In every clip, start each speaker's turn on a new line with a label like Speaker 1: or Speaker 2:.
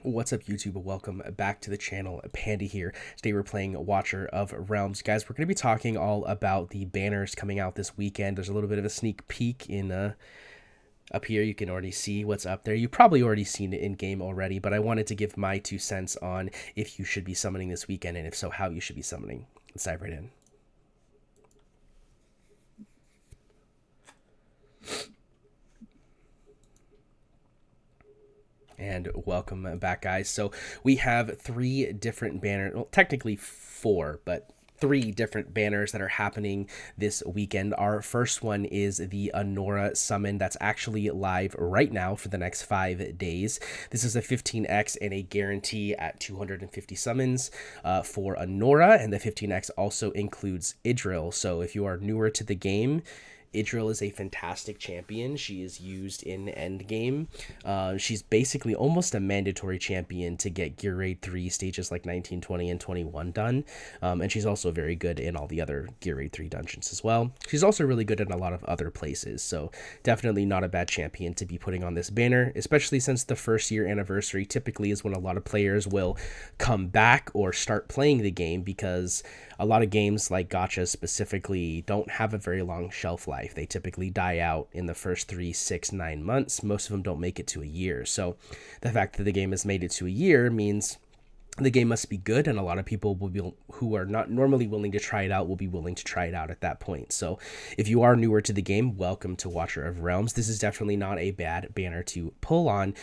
Speaker 1: What's up, YouTube? Welcome back to the channel. Panda here. Today we're playing Watcher of Realms. Guys, we're going to be talking all about the banners coming out this weekend. There's a little bit of a sneak peek in up here. You can already see what's up there. You've probably already seen it in-game already, but I wanted to give my 2 cents on if you should be summoning this weekend, and if so, how you should be summoning. Let's dive right in. And welcome back, guys. So we have 3 different banners, well, technically 4, but 3 different banners that are happening this weekend. Our first one is the Anora summon that's actually live right now for the next 5 days. This is a 15x and a guarantee at 250 summons for Anora, and the 15x also includes Idril. So if you are newer to the game, Idril is a fantastic champion. She is used in endgame. She's basically almost a mandatory champion to get Gear Raid 3 stages like 19, 20, and 21 done. And she's also very good in all the other Gear Raid 3 dungeons as well. She's also really good in a lot of other places, so definitely not a bad champion to be putting on this banner, especially since the first year anniversary typically is when a lot of players will come back or start playing the game, because a lot of games like Gacha specifically don't have a very long shelf life. They typically die out in the first 3, 6, 9 months. Most of them don't make it to a year. So the fact that the game has made it to a year means the game must be good, and a lot of people will be, who are not normally willing to try it out, will be willing to try it out at that point. So if you are newer to the game, welcome to Watcher of Realms. This is definitely not a bad banner to pull on,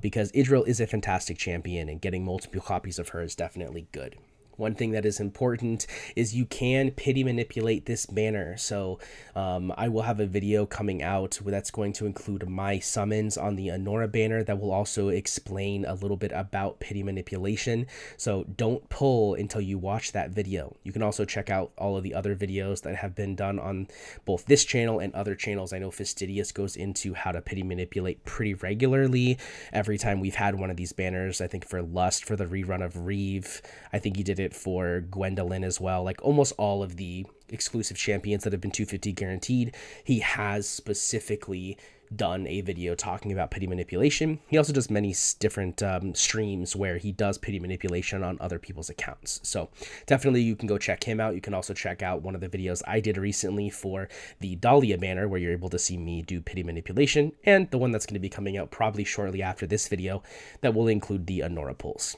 Speaker 1: because Idril is a fantastic champion, and getting multiple copies of her is definitely good. One thing that is important is you can pity manipulate this banner. So I will have a video coming out that's going to include my summons on the Anora banner that will also explain a little bit about pity manipulation. So don't pull until you watch that video. You can also check out all of the other videos that have been done on both this channel and other channels. I know Fastidious goes into how to pity manipulate pretty regularly. Every time we've had one of these banners, I think for Lust, for the rerun of Reeve, I think he did it for Gwendolyn as well. Like almost all of the exclusive champions that have been 250 guaranteed, he has specifically done a video talking about pity manipulation. He also does many different streams where he does pity manipulation on other people's accounts. So definitely you can go check him out. You can also check out one of the videos I did recently for the Dahlia banner, where you're able to see me do pity manipulation, and the one that's going to be coming out probably shortly after this video that will include the Anora pulls.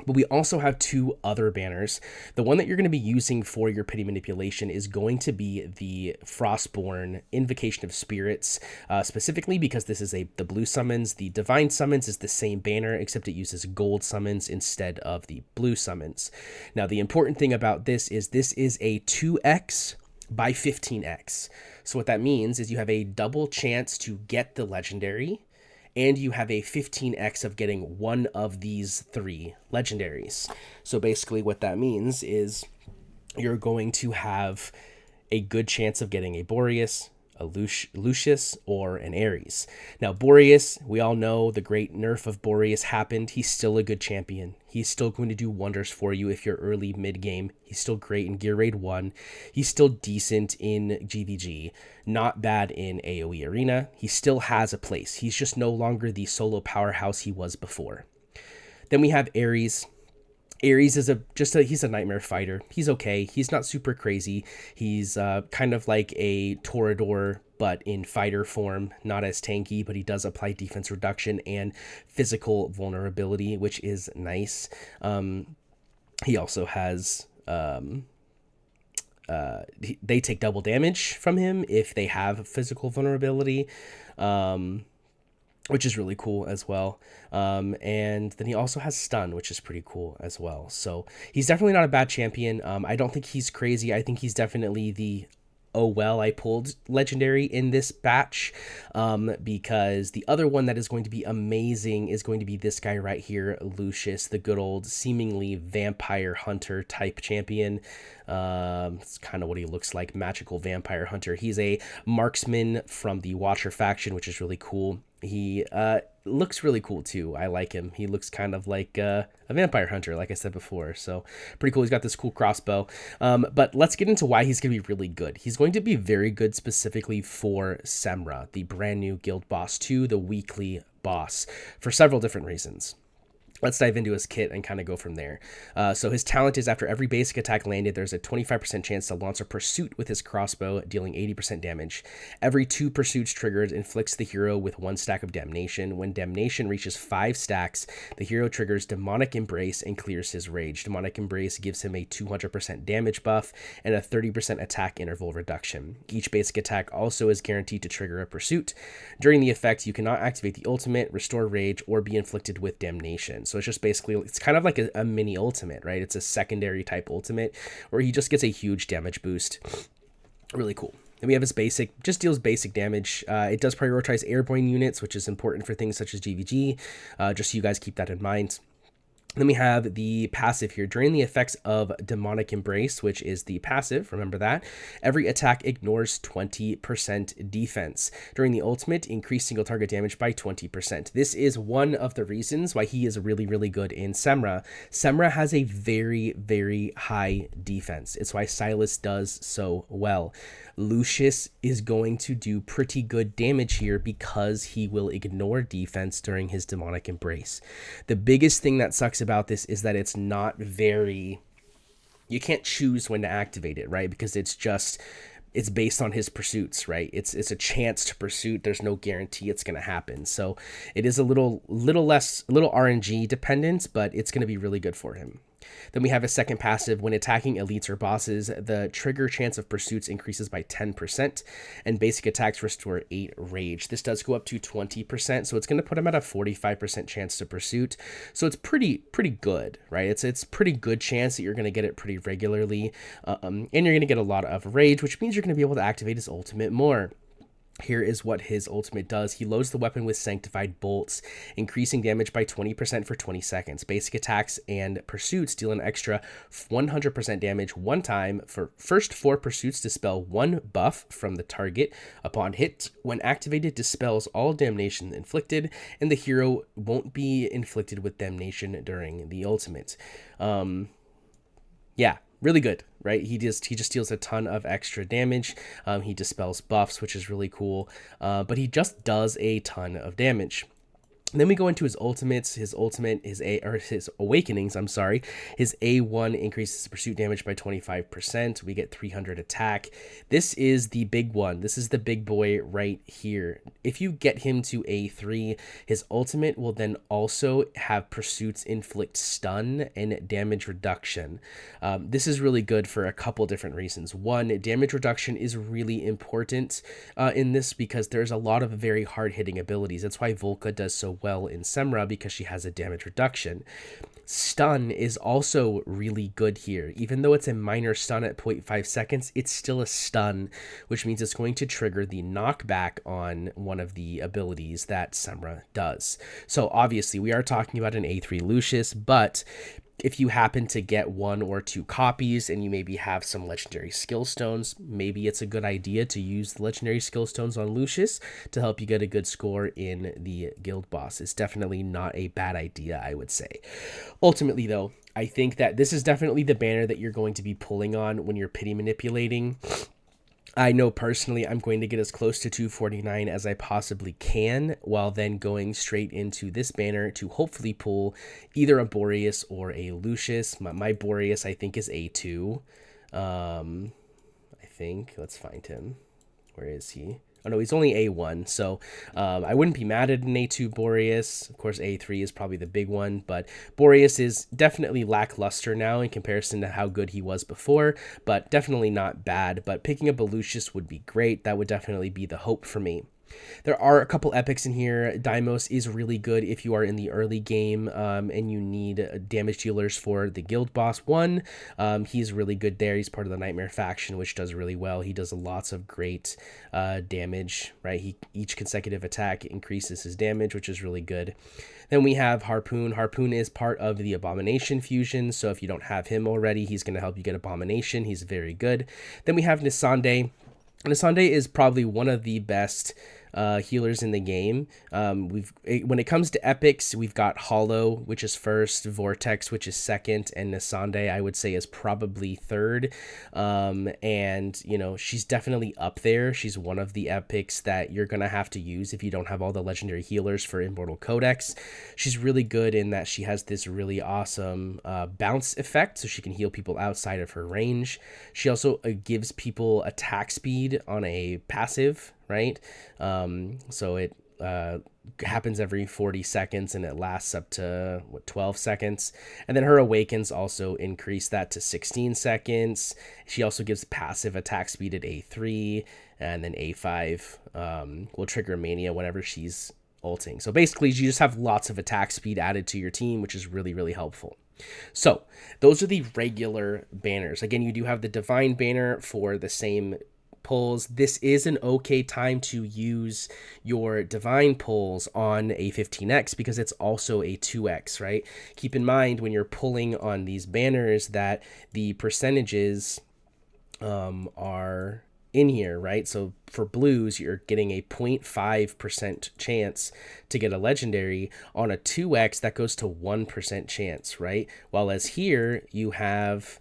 Speaker 1: But we also have 2 other banners. The one that you're going to be using for your pity manipulation is going to be the Frostborn Invocation of Spirits, specifically because this is the blue summons. The Divine Summons is the same banner, except it uses gold summons instead of the blue summons. Now, the important thing about this is a 2x by 15x. So what that means is you have a double chance to get the legendary, and you have a 15x of getting one of these 3 legendaries. So basically what that means is you're going to have a good chance of getting a Boreas, a Lucius, or an Ares. Now, Boreas, we all know the great nerf of Boreas happened. He's still a good champion. He's still going to do wonders for you if you're early mid-game. He's still great in Gear Raid 1. He's still decent in GVG. Not bad in AoE Arena. He still has a place. He's just no longer the solo powerhouse he was before. Then we have Ares. Ares is he's a nightmare fighter. He's okay. He's not super crazy. He's kind of like a Torador, but in fighter form, not as tanky, but he does apply defense reduction and physical vulnerability, which is nice. He also has they take double damage from him if they have physical vulnerability, which is really cool as well. And then he also has stun, which is pretty cool as well. So he's definitely not a bad champion. I don't think he's crazy. I think he's definitely the oh well, I pulled legendary in this batch, because the other one that is going to be amazing is going to be this guy right here, Lucius, the good old seemingly vampire hunter type champion. It's kind of what he looks like, magical vampire hunter. He's a marksman from the Watcher faction, which is really cool. He looks really cool too. I like him. He looks kind of like a vampire hunter, like I said before. So pretty cool. He's got this cool crossbow. But let's get into why he's going to be really good. He's going to be very good specifically for Semra, the brand new Guild Boss 2, the weekly boss, for several different reasons. let's dive into his kit and kind of go from there. So his talent is after every basic attack landed, there's a 25% chance to launch a pursuit with his crossbow, dealing 80% damage. Every 2 pursuits triggered inflicts the hero with 1 stack of damnation. When damnation reaches 5 stacks, the hero triggers Demonic Embrace and clears his rage. Demonic Embrace gives him a 200% damage buff and a 30% attack interval reduction. Each basic attack also is guaranteed to trigger a pursuit. During the effect, you cannot activate the ultimate, restore rage, or be inflicted with damnation. So it's just basically, it's kind of like a mini ultimate, right? It's a secondary type ultimate where he just gets a huge damage boost. Really cool. Then we have his basic, just deals basic damage. It does prioritize airborne units, which is important for things such as GVG, just so you guys keep that in mind. Then we have the passive here. During the effects of Demonic Embrace, which is the passive, remember that, every attack ignores 20% defense. During the ultimate, increase single target damage by 20%. This is one of the reasons why he is really, really good in Semra. Semra has a very, very high defense. It's why Silas does so well. Lucius is going to do pretty good damage here because he will ignore defense during his Demonic Embrace. The biggest thing that sucks about this is that it's not very, you can't choose when to activate it, right? Because it's based on his pursuits, right? It's a chance to pursuit. There's no guarantee it's going to happen. So it is a little RNG dependent, but it's going to be really good for him. Then we have a second passive. When attacking elites or bosses, the trigger chance of pursuits increases by 10%, and basic attacks restore 8 rage. This does go up to 20%, so it's going to put him at a 45% chance to pursuit. So it's pretty good, right? It's pretty good chance that you're going to get it pretty regularly, and you're going to get a lot of rage, which means you're going to be able to activate his ultimate more. Here is what his ultimate does. He loads the weapon with Sanctified Bolts, increasing damage by 20% for 20 seconds. Basic attacks and pursuits deal an extra 100% damage one time. For first 4 pursuits, dispel 1 buff from the target. Upon hit, when activated, dispels all damnation inflicted, and the hero won't be inflicted with damnation during the ultimate. Yeah. Really good, right? He just deals a ton of extra damage. He dispels buffs, which is really cool. But he just does a ton of damage. And then we go into his ultimates. His awakenings, I'm sorry. His A1 increases pursuit damage by 25%. We get 300 attack. This is the big one. This is the big boy right here. If you get him to A3, his ultimate will then also have pursuits inflict stun and damage reduction. This is really good for a couple different reasons. One, damage reduction is really important in this because there's a lot of very hard-hitting abilities. That's why Volca does so well in Semra, because she has a damage reduction. Stun is also really good here. Even though it's a minor stun at 0.5 seconds, it's still a stun, which means it's going to trigger the knockback on one of the abilities that Semra does. So obviously we are talking about an A3 Lucius, but if you happen to get 1 or 2 copies and you maybe have some legendary skill stones, maybe it's a good idea to use the legendary skill stones on Lucius to help you get a good score in the guild boss. It's definitely not a bad idea, I would say. Ultimately, though, I think that this is definitely the banner that you're going to be pulling on when you're pity manipulating. I know personally I'm going to get as close to 249 as I possibly can, while then going straight into this banner to hopefully pull either a Boreas or a Lucius. My Boreas, I think, is A2. I think. Let's find him. Where is he? Oh, no, he's only A1, so I wouldn't be mad at an A2 Boreas. Of course, A3 is probably the big one, but Boreas is definitely lackluster now in comparison to how good he was before, but definitely not bad. But picking up a Lucius would be great. That would definitely be the hope for me. There are a couple epics in here. Deimos is really good if you are in the early game and you need damage dealers for the guild boss 1. He's really good there. He's part of the Nightmare faction, which does really well. He does lots of great damage, right? Each consecutive attack increases his damage, which is really good. Then we have Harpoon. Harpoon is part of the Abomination fusion, so if you don't have him already, he's going to help you get Abomination. He's very good. Then we have Nisande. Nisande is probably one of the best healers in the game. When it comes to epics, we've got Hollow, which is first, Vortex, which is second, and Nasande, I would say, is probably third. And you know, she's definitely up there. She's one of the epics that you're gonna have to use if you don't have all the legendary healers for Immortal Codex. She's really good in that she has this really awesome bounce effect, so she can heal people outside of her range. She also gives people attack speed on a passive, right? So it happens every 40 seconds and it lasts up to 12 seconds. And then her awakens also increase that to 16 seconds. She also gives passive attack speed at A3, and then A5 will trigger mania whenever she's ulting. So basically you just have lots of attack speed added to your team, which is really, really helpful. So those are the regular banners. Again, you do have the divine banner for the same pulls. This is an okay time to use your divine pulls on a 15x because it's also a 2x, right? Keep in mind when you're pulling on these banners that the percentages are in here, right? So for blues, you're getting a 0.5% chance to get a legendary. On a 2x, that goes to 1% chance, right? While as here, you have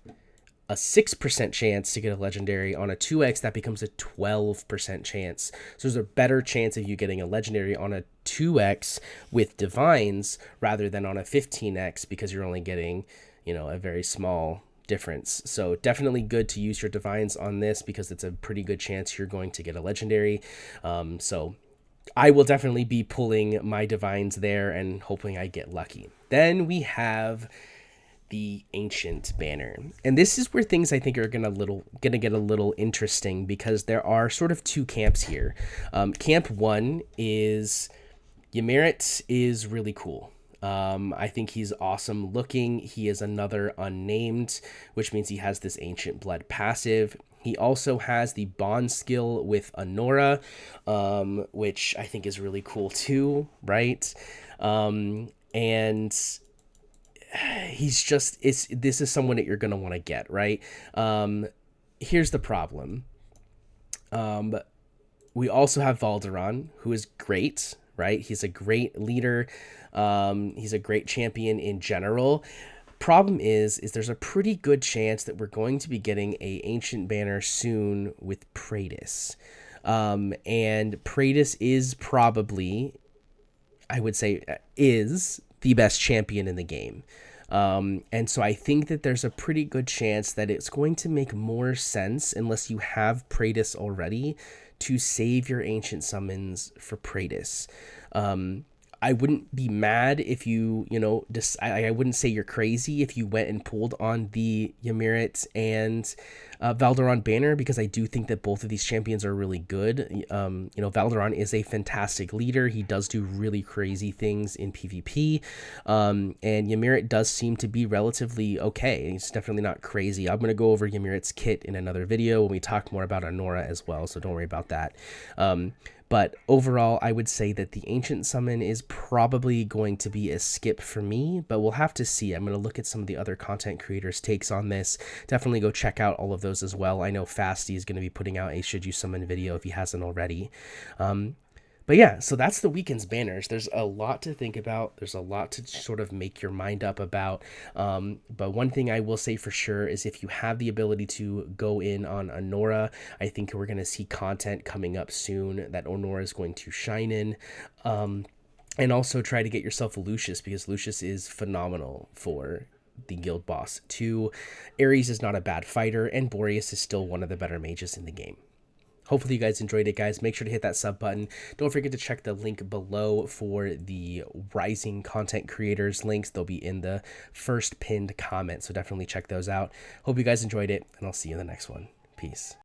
Speaker 1: a 6% chance to get a legendary. On a 2x, that becomes a 12% chance. So there's a better chance of you getting a legendary on a 2x with divines rather than on a 15x because you're only getting, you know, a very small difference. So definitely good to use your divines on this because it's a pretty good chance you're going to get a legendary. So I will definitely be pulling my divines there and hoping I get lucky. Then we have the ancient banner, and this is where things I think are gonna get a little interesting because there are sort of two camps here. Camp one is Ymeric is really cool. I think he's awesome looking. He is another unnamed, which means he has this ancient blood passive. He also has the bond skill with Honora, which I think is really cool too, right? And he's just, this is someone that you're going to want to get, right? Here's the problem. We also have Valderon, who is great, right? He's a great leader. He's a great champion in general. Problem is there's a pretty good chance that we're going to be getting a ancient banner soon with Praetus. And Praetus is probably, I would say, is the best champion in the game. And so I think that there's a pretty good chance that it's going to make more sense, unless you have Praetus already, to save your ancient summons for Praetus. I wouldn't be mad if you know, I wouldn't say you're crazy if you went and pulled on the Ymeric and Valderon banner, because I do think that both of these champions are really good. You know, Valderon is a fantastic leader. He does do really crazy things in PvP. And Ymeric does seem to be relatively okay. He's definitely not crazy. I'm going to go over Ymeric's kit in another video when we talk more about Honora as well, so don't worry about that. But overall, I would say that the Ancient Summon is probably going to be a skip for me, but we'll have to see. I'm going to look at some of the other content creators' takes on this. Definitely go check out all of those as well. I know Fastidious is going to be putting out a Should You Summon video if he hasn't already. But yeah, so that's the weekend's banners. There's a lot to think about. There's a lot to sort of make your mind up about. But one thing I will say for sure is if you have the ability to go in on Honora, I think we're going to see content coming up soon that Honora is going to shine in. And also try to get yourself a Lucius, because Lucius is phenomenal for the guild boss too. Ares is not a bad fighter, and Boreas is still one of the better mages in the game. Hopefully you guys enjoyed it, guys. Make sure to hit that sub button. Don't forget to check the link below for the Rising content creators links. They'll be in the first pinned comment, so definitely check those out. Hope you guys enjoyed it, and I'll see you in the next one. Peace.